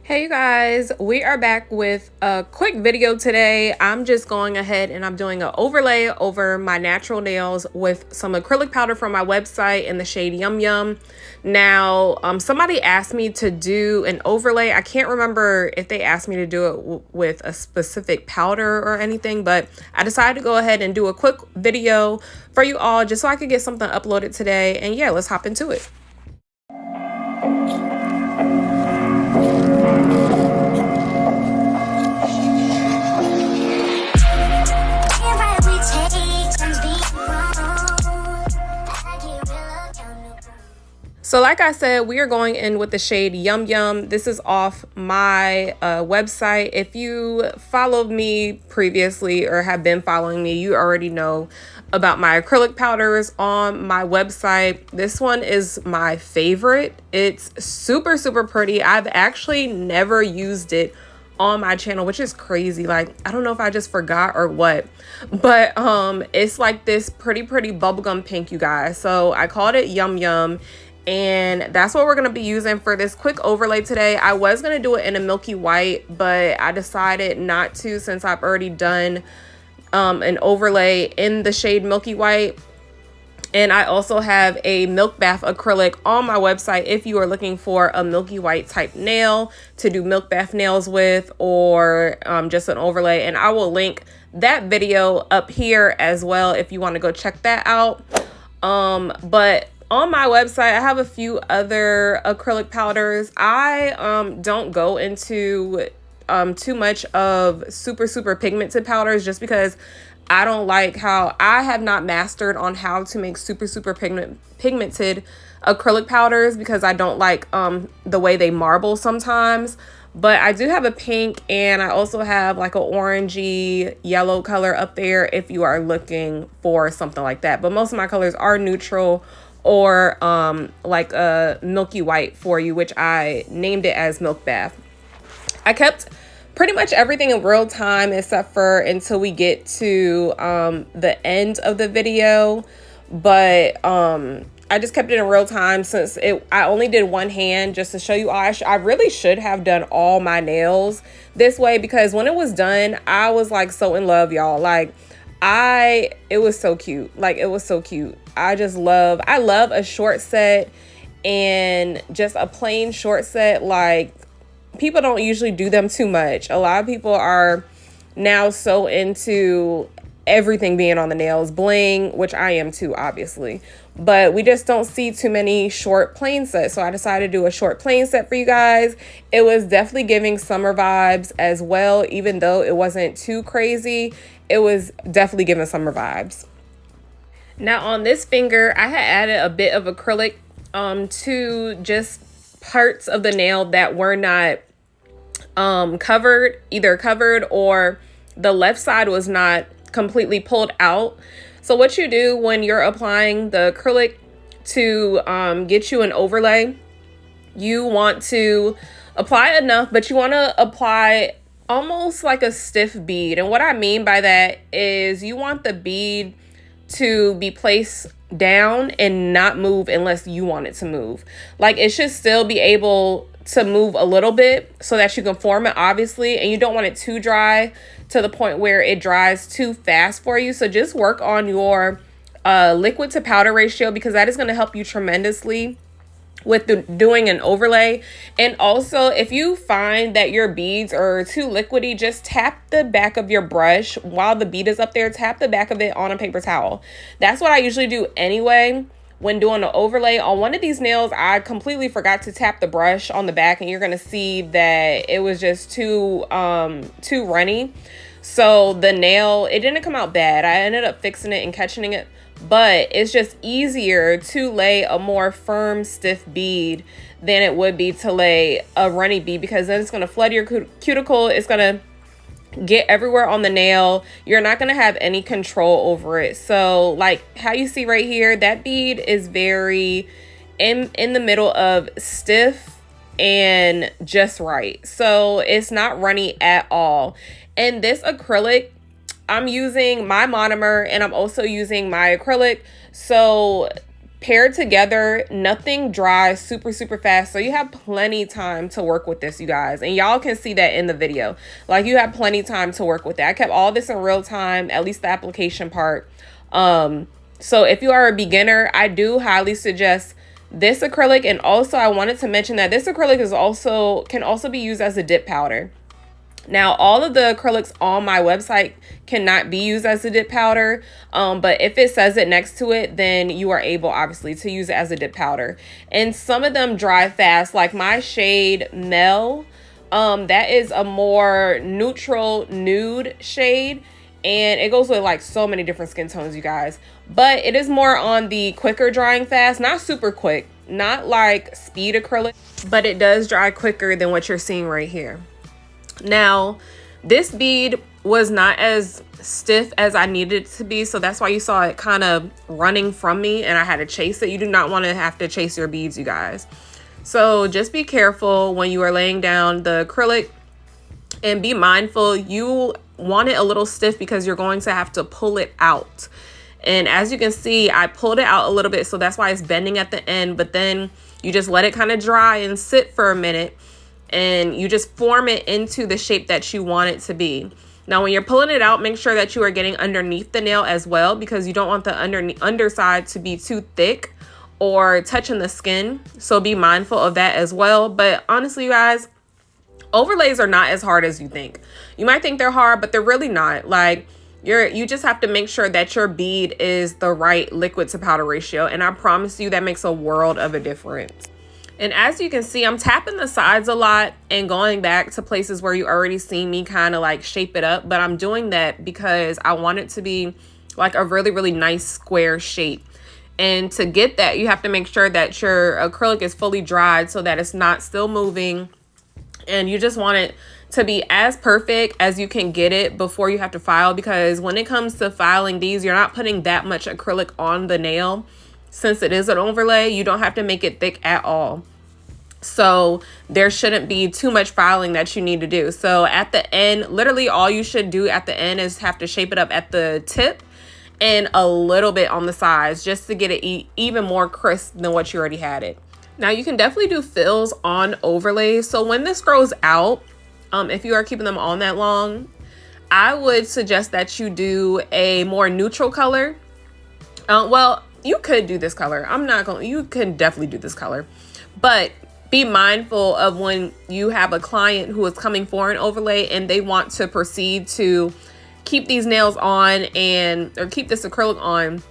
Hey you guys, we are back with a quick video today. I'm just going ahead and I'm doing an overlay over my natural nails with some acrylic powder from my website in the shade Yum Yum. Now, somebody asked me to do an overlay. I can't remember if they asked me to do it with a specific powder or anything, but I decided to go ahead and do a quick video for you all just so I could get something uploaded today. And yeah, let's hop into it. So like I said, we are going in with the shade Yum Yum. This is off my website. If you followed me previously or have been following me, you already know about my acrylic powders on my website. This one is my favorite. It's super, super pretty. I've actually never used it on my channel, which is crazy. Like, I don't know if I just forgot or what, but it's like this pretty bubblegum pink, you guys. So I called it Yum Yum. And that's what we're going to be using for this quick overlay today. I was going to do it in a milky white, but I decided not to since I've already done an overlay in the shade milky white. And I also have a milk bath acrylic on my website if you are looking for a milky white type nail to do milk bath nails with, or just an overlay. And I will link that video up here as well if you want to go check that out. But on my website, I have a few other acrylic powders. I don't go into too much of super pigmented powders just because I don't like how I have not mastered on how to make super pigmented acrylic powders because I don't like the way they marble sometimes. But I do have a pink, and I also have like an orangey yellow color up there if you are looking for something like that. But most of my colors are neutral or like a milky white for you, which I named it as milk bath. I kept pretty much everything in real time except for until we get to the end of the video. But I just kept it in real time since I only did one hand just to show you all. I really should have done all my nails this way because when it was done, I was like so in love, y'all. Like it was so cute. Like it was so cute. I love a short set, and just a plain short set. Like, people don't usually do them too much. A lot of people are now so into everything being on the nails, bling, which I am too, obviously. But we just don't see too many short plain sets. So I decided to do a short plain set for you guys. It was definitely giving summer vibes as well, even though it wasn't too crazy. It was definitely giving summer vibes. Now on this finger, I had added a bit of acrylic to just parts of the nail that were not either covered or the left side was not completely pulled out. So what you do when you're applying the acrylic to get you an overlay, you want to apply enough, but you want to apply almost like a stiff bead. And what I mean by that is you want the bead to be placed down and not move unless you want it to move. Like, it should still be able to move a little bit so that you can form it, obviously, and you don't want it too dry to the point where it dries too fast for you. So just work on your liquid to powder ratio, because that is going to help you tremendously with doing an overlay. And also, if you find that your beads are too liquidy, just tap the back of your brush while the bead is up there. Tap the back of it on a paper towel. That's what I usually do anyway when doing an overlay. On one of these nails, I completely forgot to tap the brush on the back, and you're gonna see that it was just too runny. So the nail, it didn't come out bad. I ended up fixing it and catching it, but it's just easier to lay a more firm, stiff bead than it would be to lay a runny bead, because then it's going to flood your cuticle. It's going to get everywhere on the nail. You're not going to have any control over it. So like how you see right here, that bead is very in the middle of stiff and just right. So it's not runny at all. And this acrylic, I'm using my monomer and I'm also using my acrylic. So paired together, nothing dries super fast, so you have plenty time to work with this, you guys, and y'all can see that in the video. Like, you have plenty time to work with it. I kept all this in real time, at least the application part. So if you are a beginner, I do highly suggest this acrylic. And also I wanted to mention that this acrylic can also be used as a dip powder. Now, all of the acrylics on my website cannot be used as a dip powder, but if it says it next to it, then you are able, obviously, to use it as a dip powder. And some of them dry fast, like my shade Mel, that is a more neutral nude shade, and it goes with like so many different skin tones, you guys. But it is more on the quicker drying fast, not super quick, not like speed acrylic, but it does dry quicker than what you're seeing right here. Now, this bead was not as stiff as I needed it to be, so that's why you saw it kind of running from me and I had to chase it. You do not want to have to chase your beads, you guys. So just be careful when you are laying down the acrylic, and be mindful. You want it a little stiff because you're going to have to pull it out. And as you can see, I pulled it out a little bit, so that's why it's bending at the end. But then you just let it kind of dry and sit for a minute, and you just form it into the shape that you want it to be. Now, when you're pulling it out, make sure that you are getting underneath the nail as well, because you don't want the underside to be too thick or touching the skin. So be mindful of that as well. But honestly, you guys, overlays are not as hard as you think. You might think they're hard, but they're really not. Like, you just have to make sure that your bead is the right liquid to powder ratio. And I promise you that makes a world of a difference. And as you can see, I'm tapping the sides a lot and going back to places where you already seen me kind of like shape it up. But I'm doing that because I want it to be like a really nice square shape. And to get that, you have to make sure that your acrylic is fully dried so that it's not still moving. And you just want it to be as perfect as you can get it before you have to file, because when it comes to filing these, you're not putting that much acrylic on the nail. Since it is an overlay, you don't have to make it thick at all. So there shouldn't be too much filing that you need to do. So at the end, literally all you should do at the end is have to shape it up at the tip and a little bit on the sides, just to get it even more crisp than what you already had it. Now, you can definitely do fills on overlays. So when this grows out, if you are keeping them on that long, I would suggest that you do a more neutral color. Well, you could do this color. You can definitely do this color, but be mindful of when you have a client who is coming for an overlay and they want to proceed to keep these nails on or keep this acrylic on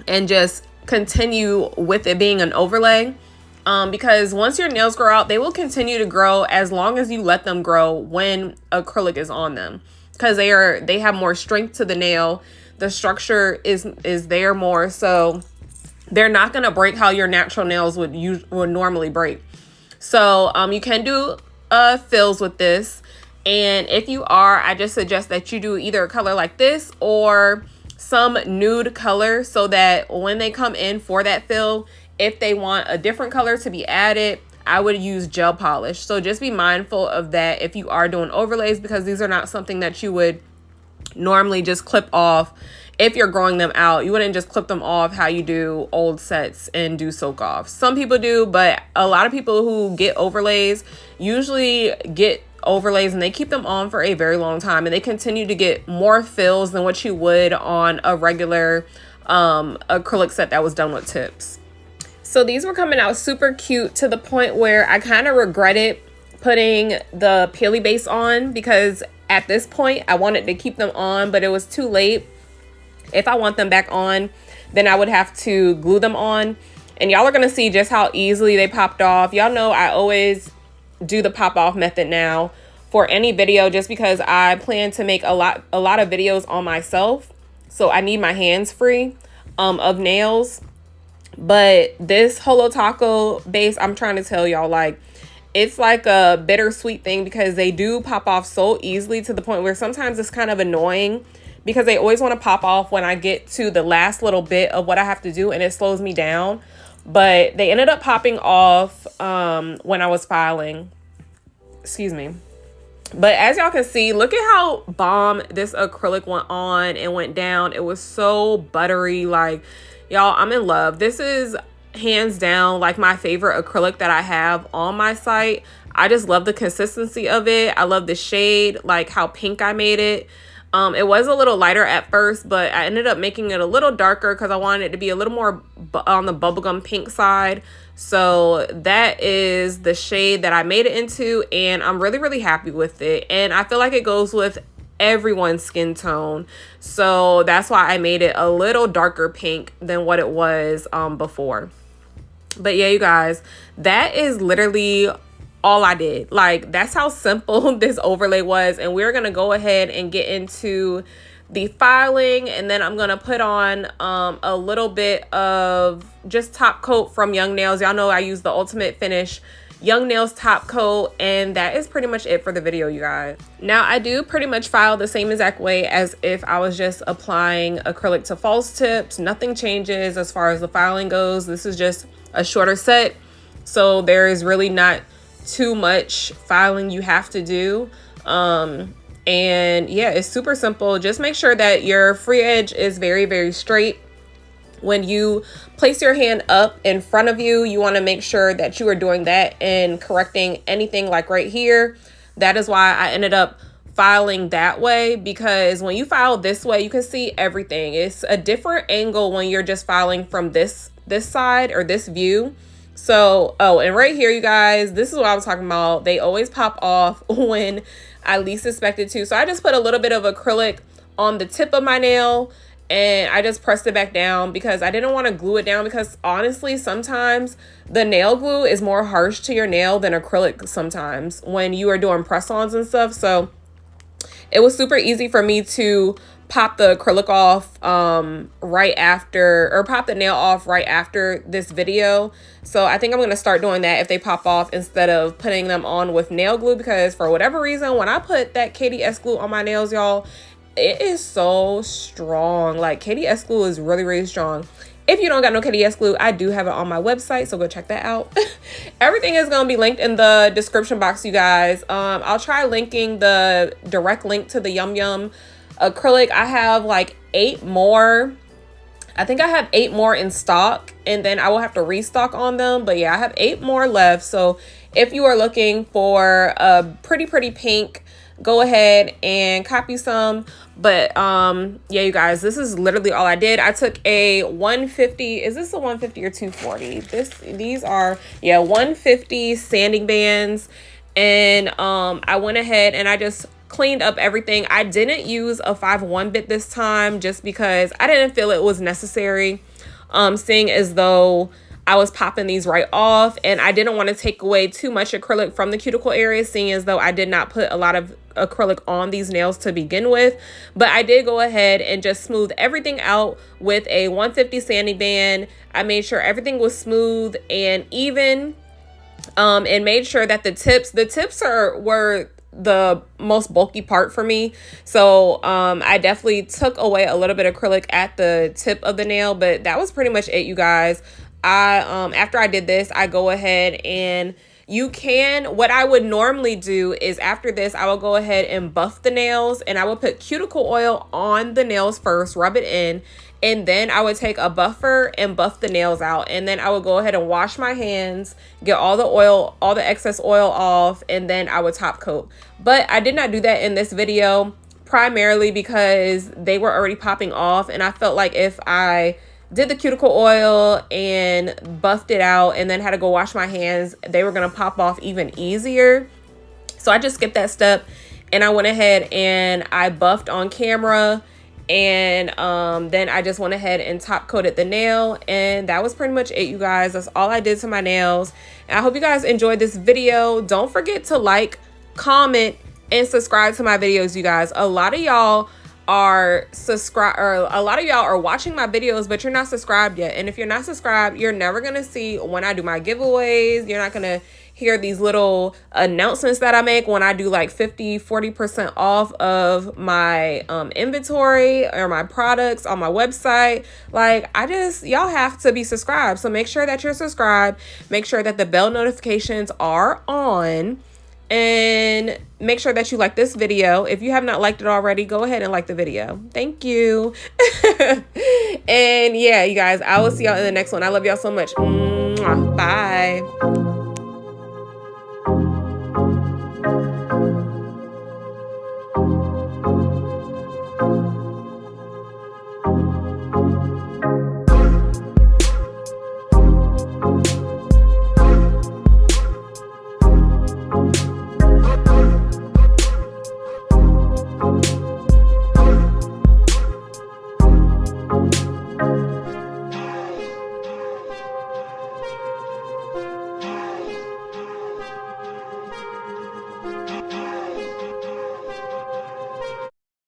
and just continue with it being an overlay. Because once your nails grow out, they will continue to grow as long as you let them grow when acrylic is on them, because they have more strength to the nail. The structure is there more, so they're not going to break how your natural nails would normally break. So you can do fills with this, and if you are, I just suggest that you do either a color like this or some nude color, so that when they come in for that fill, if they want a different color to be added, I would use gel polish. So just be mindful of that if you are doing overlays, because these are not something that you would normally just clip off. If you're growing them out, you wouldn't just clip them off how you do old sets and do soak off. Some people do, but a lot of people who get overlays usually get overlays and they keep them on for a very long time, and they continue to get more fills than what you would on a regular acrylic set that was done with tips. So these were coming out super cute, to the point where I kind of regretted putting the peely base on, because at this point I wanted to keep them on, but it was too late. If I want them back on, then I would have to glue them on, and y'all are gonna see just how easily they popped off. Y'all know I always do the pop off method now for any video, just because I plan to make a lot of videos on myself, so I need my hands free of nails. But this Holo Taco base, I'm trying to tell y'all, like, it's like a bittersweet thing, because they do pop off so easily, to the point where sometimes it's kind of annoying, because they always want to pop off when I get to the last little bit of what I have to do, and it slows me down. But they ended up popping off when I was filing. Excuse me. But as y'all can see, look at how bomb this acrylic went on and went down. It was so buttery. Like, Y'all, I'm in love. This is hands down like my favorite acrylic that I have on my site. I just love the consistency of it. I love the shade, like how pink I made it. It was a little lighter at first, but I ended up making it a little darker because I wanted it to be a little more on the bubblegum pink side. So that is the shade that I made it into, and I'm really, really happy with it. And I feel like it goes with everyone's skin tone. So that's why I made it a little darker pink than what it was before. But yeah, you guys, that is literally all I did. Like, that's how simple this overlay was. And we're going to go ahead and get into the filing, and then I'm going to put on a little bit of just top coat from Young Nails. Y'all know I use the Ultimate Finish Young Nails top coat, and that is pretty much it for the video, you guys. Now, I do pretty much file the same exact way as if I was just applying acrylic to false tips. Nothing changes as far as the filing goes. This is just a shorter set, so there is really not too much filing you have to do. And yeah, it's super simple. Just make sure that your free edge is very, very straight. When you place your hand up in front of you, you want to make sure that you are doing that and correcting anything like right here. That is why I ended up filing that way, because when you file this way, you can see everything. It's a different angle when you're just filing from this side or this view. So, oh, and right here, you guys, this is what I was talking about. They always pop off when I least expect it to. So I just put a little bit of acrylic on the tip of my nail, and I just pressed it back down because I didn't want to glue it down, because honestly, sometimes the nail glue is more harsh to your nail than acrylic sometimes when you are doing press-ons and stuff. So it was super easy for me to pop the acrylic off right after, or pop the nail off right after this video. So I think I'm going to start doing that if they pop off, instead of putting them on with nail glue, because for whatever reason, when I put that KDS glue on my nails, y'all, it is so strong. Like, KDS glue is really, really strong. If you don't got no KDS glue, I do have it on my website, so go check that out. Everything is going to be linked in the description box, you guys. I'll try linking the direct link to the Yum Yum acrylic. I have like 8 more. I think I have 8 more in stock, and then I will have to restock on them. But yeah, I have 8 more left. So if you are looking for a pretty, pretty pink, go ahead and copy some. But yeah, you guys, this is literally all I did. I took a 150. Is this a 150 or 240? These are, yeah, 150 sanding bands. And I went ahead and I just cleaned up everything. I didn't use a 5-1 bit this time, just because I didn't feel it was necessary, seeing as though I was popping these right off, and I didn't want to take away too much acrylic from the cuticle area, seeing as though I did not put a lot of acrylic on these nails to begin with. But I did go ahead and just smooth everything out with a 150 sanding band. I made sure everything was smooth and even, and made sure that the tips were the most bulky part for me. So I definitely took away a little bit of acrylic at the tip of the nail, but that was pretty much it, you guys. After I did this, I go ahead and what I would normally do is, after this, I will go ahead and buff the nails, and I will put cuticle oil on the nails first, rub it in, and then I would take a buffer and buff the nails out. And then I would go ahead and wash my hands, get all the oil, all the excess oil off, and then I would top coat. But I did not do that in this video, primarily because they were already popping off, and I felt like if I did the cuticle oil and buffed it out and then had to go wash my hands, they were going to pop off even easier. So I just skipped that step, and I went ahead and I buffed on camera, and then I just went ahead and top coated the nail, and that was pretty much it, you guys. That's all I did to my nails, and I hope you guys enjoyed this video. Don't forget to like, comment, and subscribe to my videos, you guys. A lot of y'all are watching my videos, but you're not subscribed yet. And if you're not subscribed, you're never gonna see when I do my giveaways. You're not gonna hear these little announcements that I make when I do like 50-40% off of my inventory or my products on my website. Like, y'all have to be subscribed. So make sure that you're subscribed, make sure that the bell notifications are on, and make sure that you like this video. If you have not liked it already, go ahead and like the video. Thank you. And yeah, you guys, I will see y'all in the next one. I love y'all so much. Mwah. Bye.